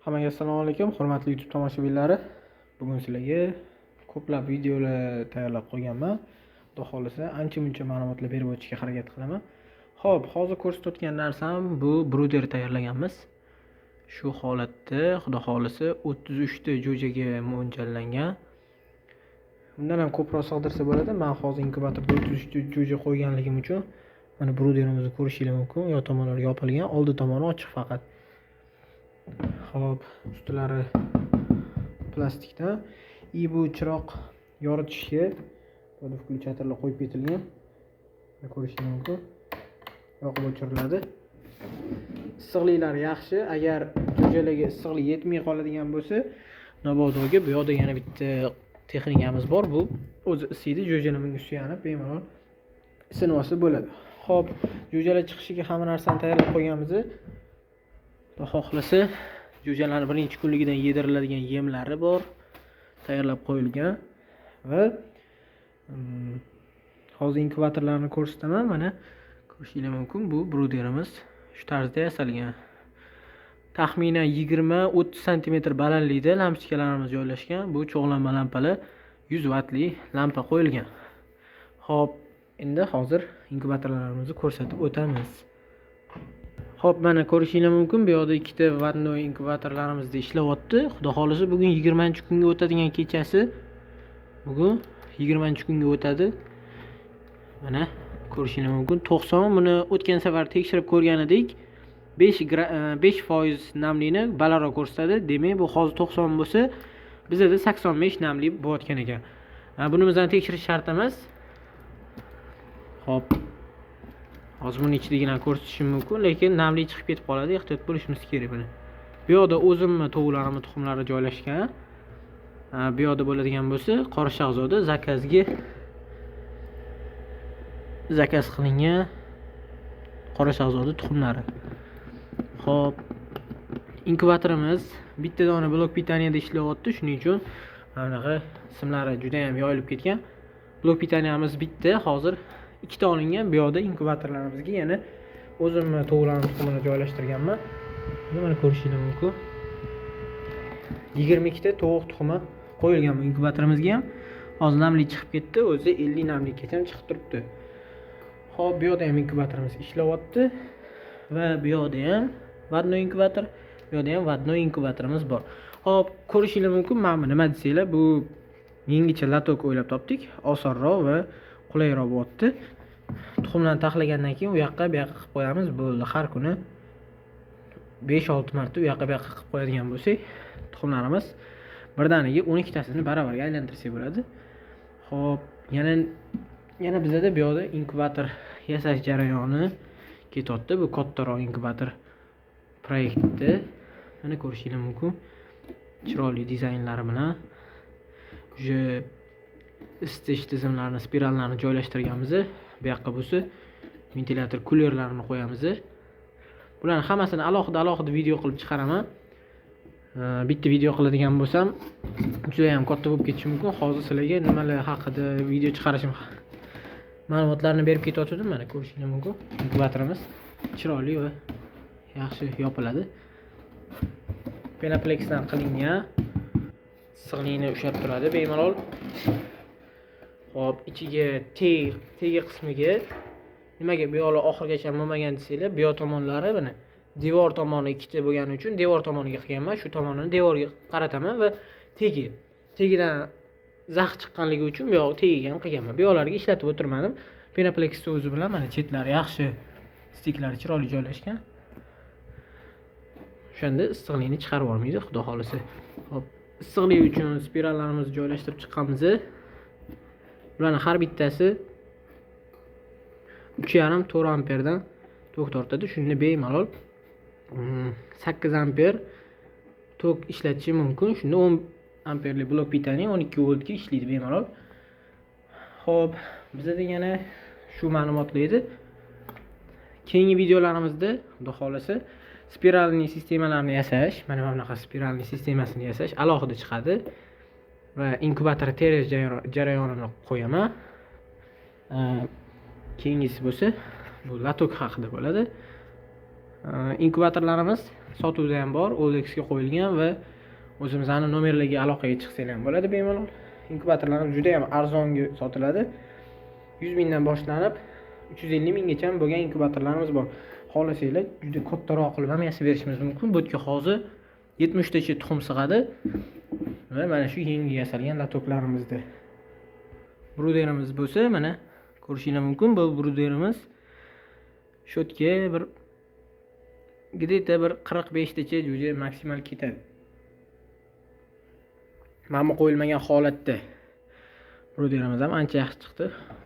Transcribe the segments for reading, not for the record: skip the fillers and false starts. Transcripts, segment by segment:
Hammaga assalomu alaykum, hurmatli YouTube tomoshabinlari. Bugun sizlarga ko'plab videolar tayyorlab qo'yganman. Xudo xolisa, ancha-muncha ma'lumotlar berib o'tishga harakat qilaman. Xo'p, hozir ko'rsatayotgan narsam bu bruder tayyorlaganmiz. Shu holatda, xudo xolisa, 33 ta jo'jaga mo'ljallangan. Undan ham ko'proq sig'dirsa bo'ladi. Men hozir inkubatorda 33 ta jo'ja qo'yganligim uchun mana bruderimizni ko'rishingiz mumkin. Yo tomonlari yopilgan, oldi tomoni ochiq faqat. Hop, ustlari plastikdan. Bu chiroq yoritishga mana включаторlar qo'yib ketilgan. Ko'rishingiz mumkin. Yoqib o'chiriladi. Issiqliklari yaxshi. Agar jo'jalarga issiqlik yetmay qoladigan bo'lsa, nabodoga bu yoqda yana bitta texnikamiz bor. Bu o'zi isiydi, jo'jalarning suyanib bemalol isinib olsa bo'ladi. Hop, jo'jalar chiqishiga hamma narsani tayyorlab qo'yganmiz. Xudo xohlasa, jo'jalarning birinchi kunligidan yediriladigan yemlari bor, tayyorlab qo'yilgan va hozir inkubatorlarni ko'rsataman. Mana ko'rishingiz mumkin, bu bruderimiz shu tarzda yasalgan. Taxminan 20-30 sm balandlikda lampochkalarimiz joylashgan. Bu cho'g'lanma lampalar 100 vatli lampa qo'yilgan. Hop, endi hozir inkubatorlarimizni ko'rsatib o'tamiz. Hop, mana ko'rishingiz mumkin, bu yoqda ikkita vatnoy inkubatorlarimizda ishlayapti. Xudo xolisa, bugun 20-kunga o'tadigan kechasi. Bugun 20-kunga o'tadi. Mana ko'rishingiz mumkin. 90 buni o'tgan safar tekshirib ko'rgan edik. 5% namlikni balandroq ko'rsatadi. Demak, bu hozir 90 bo'lsa, bizda 85 namlik bo'layotgan ekan. Bunimizni tekshirish shart emas. Hop. Hozir buni ichidagidan ko'rsatishim mumkin, lekin namlik chiqib ketib qoladi. Ehtiyot bo'lishimiz kerak buni. Bu yoqda o'zimni tovuqlarimning tuxumlari joylashgan. Bu yoqda bo'ladigan bo'lsa, qora shahzoda zakaz qilingan qora shahzoda tuxumlari. Xo'p, inkubatorimiz bitta dona blok pitaniyada ishlayapti, shuning uchun bunaqa simlari juda ham yoyilib ketgan. Blok pitaniyamiz bitta, hozir ikkita olingan. Bu yoqda inkubatorlarimizga yana o'zimni tovuqlarimning tuxumini joylashtirganman. Mana ko'rishingiz mumkin. 22 ta tovuq tuxumi qo'yilgan bu inkubatorimizga ham. Hozir namlik chiqib ketdi, o'zi 50 namlikgacha chiqib turibdi. Xo'p, bu yoqda ham inkubatorimiz ishlayapti va bu yoqda ham vatnoy inkubator, bu yoqda ham vatnoy inkubatorimiz bor. Xo'p, ko'rishingiz mumkin, mana nima desanglar, bu yangicha latok o'ylab topdik, osonroq va qulayroq bo'lyapti. Tuxumlarni taxlagandan keyin u yoqqa bu yoqqa qilib qo'yamiz, bo'ldi. Har kuni 5-6 marta u yoqqa bu yoqqa qilib qo'yadigan bo'lsak, tuxumlarimiz birdaniga 12 tasini barobarga aylantirsak bo'ladi. Xo'p, yana bizda bu yoqda inkubator yasash jarayoni ketyapti. Bu kattaroq inkubator proyekti. Mana ko'rishingiz mumkin. Chiroyli dizaynlari bilan isitish tizimlarini, spirallarni joylashtirganmiz. Bu yoqqa bo'lsa, ventilyator kulerlarini qo'yamiz. Bularning hammasini alohida video qilib chiqaraman. Bitta video qiladigan bo'lsam, juda ham katta bo'lib ketishi mumkin. Hozir sizlarga nimalar haqida video chiqarishim ma'lumotlarni berib ketyaptim. Mana ko'rishingiz mumkin. Inkubatorimiz chiroyli va yaxshi yopiladi. Penapleksdan qilingan. Issiqlikni ushlab turadi bemalol. Hop, ichiga tegi qismiga nimaga bu yoqlar oxirgacha bo'lmagan desanglar, bu yoq tomonlari mana devor tomoni ikkita bo'lgani uchun devor tomoniga qilganman. Shu tomonini devorga qarataman va tegidan zax chiqqanligi uchun bu yoq tegiga ham qilganman. Bu yoqlarga ishlatib o'tirmadim. Penaplex o'zi bilan mana chetlari yaxshi, stiklari chiroyli joylashgan. O'shanda issiqlikni chiqarib olmaydi, xudo xolisa. Hop, issiqlik uchun spirallarimizni joylashtirib chiqqanmiz. Bularning har bittasi 3,5-4 amperdan tok tortadi. Shunda bemalol 8 amper tok ishlatishi mumkin. Shunda 10 amperli blok pitaniya 12 voltga ishlaydi bemalol. Xo'p, bizda yana shu ma'lumotlar edi. Keyingi videolarimizda xudo xolasa spiralli sistemalarni yasash, mana bunaqa spiralli sistemasini yasash alohida chiqadi va inkubator terish jarayonini qo'yaman. Keyingisi bo'lsa, bu latok haqida bo'ladi. Inkubatorlarimiz sotuvda ham bor, OLXga qo'yilgan va o'zimizning nomerlarga aloqaga chiqsanglar ham bo'ladi bemalol. Inkubatorlarimiz juda ham arzonga sotiladi. 100 mingdan boshlanib 350 minggacha bo'lgan inkubatorlarimiz bor. Xohlasanglar juda kattaroq qilib ham yasab berishimiz mumkin. Bu yerga hozir 70 tacha tuxum sig'adi va mana shu yangi yasalgan lotoklarimizni. Bruderimiz bo'lsa, mana ko'rishingiz mumkin. Bu bruderimiz shotga bir где-то bir 45 tacha jo'ja maksimal ketadi. Mana qo'yilmagan holatda. Bruderimiz ham ancha yaxshi chiqdi.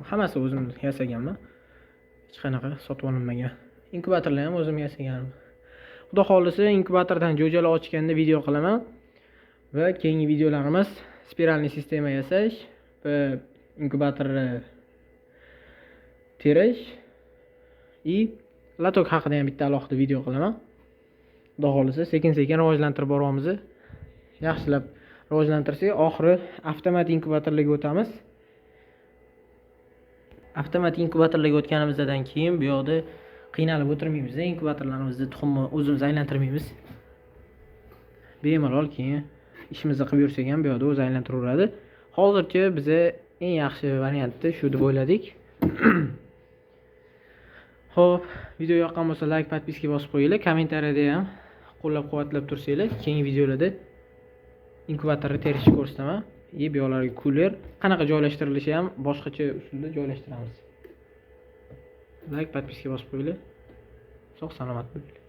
Hammasi o'zim yasaganman. Hech qanaqa sotib olinmagan. Inkubatorlar ham o'zim yasaganman. Xudo xolisa inkubatordan jo'jalar ochganda video qilaman va keyingi videolarimiz spiralniy sistema yasash va inkubatorni terish и lotok haqida ham bitta alohida video qilaman. Xudo xolisa sekin-sekin rivojlantirib boryapmiz. Yaxshilab rivojlantirsak, oxiri avtomat inkubatorlarga o'tamiz. Avtomat inkubatorlarga o'tganimizdan keyin bu yoqda qiynalib o'tirmaymiz. Inkubatorlarimizni tuxumni o'zimiz aylantirmaymiz. Bemalol keyin ishimizni qilib yursak ham bu yoqda o'zi aylantiraveradi. Hozircha biza eng yaxshi variantni shu deb o'yladik. Xo'p, video yoqqan bo'lsa like, podpiska bosib qo'yinglar. Kommentariyada ham qo'llab-quvvatlab tursanglar, keyingi videolarda inkubatorni terishni ko'rsataman. Bu yoqlarga kuler qanaqa joylashtirilishi ham boshqacha usulda joylashtiramiz. Like, podpiska bosib qo'yinglar. Sog' salomat bo'linglar.